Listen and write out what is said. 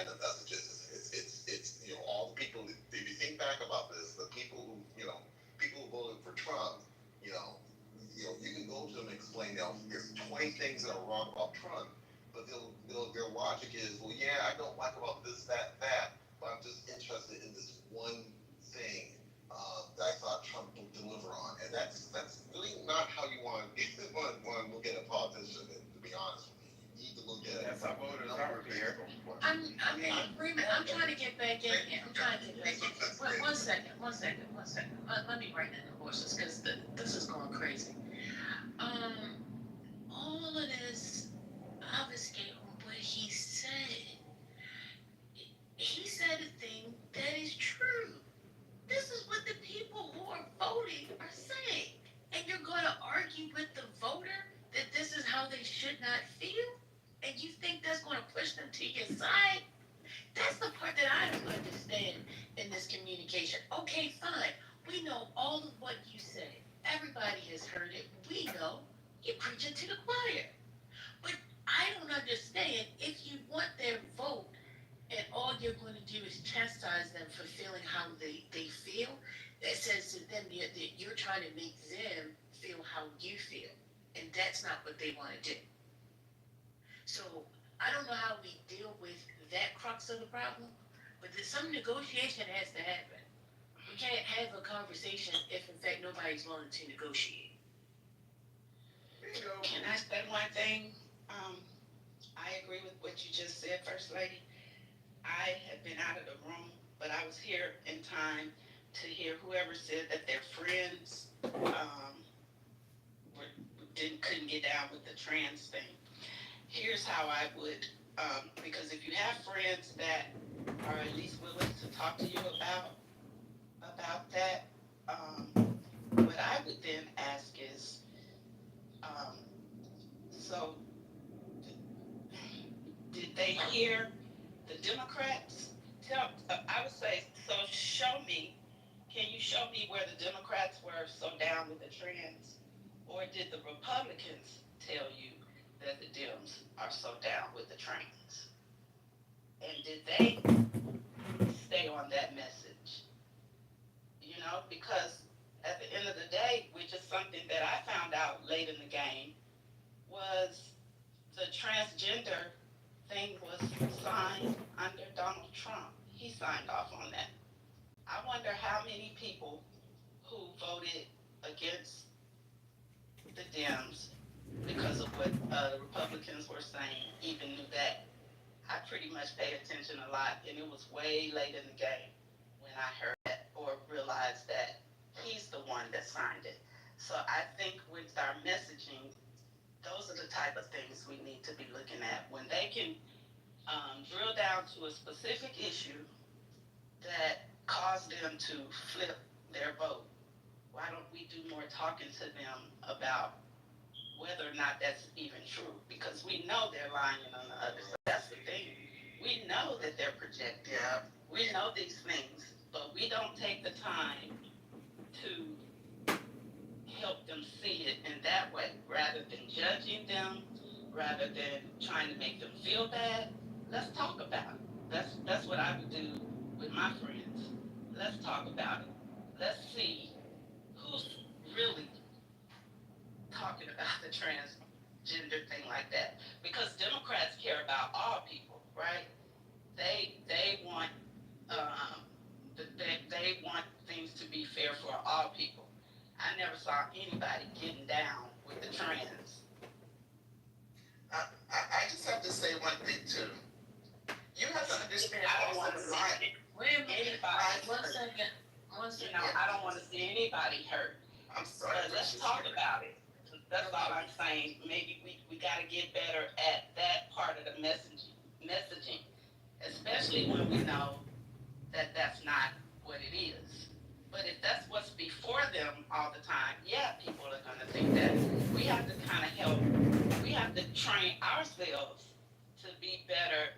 the messages. It's all the people. If you think back about this, the people who people who voted for Trump, you know, you can go to them and explain there's 20 things that are wrong about Trump, but their logic is, well, yeah, I don't like about this, that, but I'm just interested in this one thing that I thought Trump would deliver on, and that's really not how you want to look at a politician. And to be honest with you, you need to look at That's how voters are here. I'm in agreement. I'm trying to get back in here. I'm trying to get back in here. One second. Let me write in the horses because this is going crazy. All of this obfuscate on what he said. He said a thing that is true. This is what the people who are voting are saying. And you're going to argue with the voter that this is how they should not feel? And you think that's going to push them to your side? That's the part that I don't understand in this communication. Okay, fine. We know all of what you say. Everybody has heard it. We know. You're preaching to the choir. But I don't understand if you want their vote and all you're going to do is chastise them for feeling how they feel, that says to them that you're trying to make them feel how you feel. And that's not what they want to do. So I don't know how we deal with that crux of the problem, but there's some negotiation has to happen. We can't have a conversation if in fact nobody's willing to negotiate. Can I say one thing? I agree with what you just said, First Lady. I had been out of the room, but I was here in time to hear whoever said that their friends couldn't get down with the trans thing. Here's how I would, because if you have friends that are at least willing to talk to you about that, what I would then ask is, so did they hear the Democrats? I would say, so can you show me where the Democrats were so down with the trans? Or did the Republicans tell you that the Dems are so down with the trans? And did they stay on that message? Because at the end of the day, which is something that I found out late in the game, was the transgender thing was signed under Donald Trump. He signed off on that. I wonder how many people who voted against the Dems because of what the Republicans were saying even knew that. I pretty much paid attention a lot, and it was way late in the game when I heard that or realized that he's the one that signed it. So I think with our messaging, those are the type of things we need to be looking at. When they can drill down to a specific issue that caused them to flip their vote, why don't we do more talking to them about whether or not that's even true? Because we know they're lying on the other side. That's the thing. We know that they're projecting. Yeah. We know these things, but we don't take the time to help them see it in that way, rather than judging them, rather than trying to make them feel bad. Let's talk about it. That's what I would do with my friends. Let's talk about it. Let's see who's really talking about the transgender thing like that. Because Democrats care about all people, right? They want they want things to be fair for all people. I never saw anybody getting down with the trans. I just have to say one thing too. You have to understand. I don't want to see Wait a minute. anybody One hurt. second. I don't want to see anybody hurt. I'm sorry. But let's talk about it. That's all I'm saying. Maybe we got to get better at that part of the messaging, especially when we know that that's not what it is. But if that's what's before them all the time, yeah, people are going to think that. We have to kind of help. We have to train ourselves to be better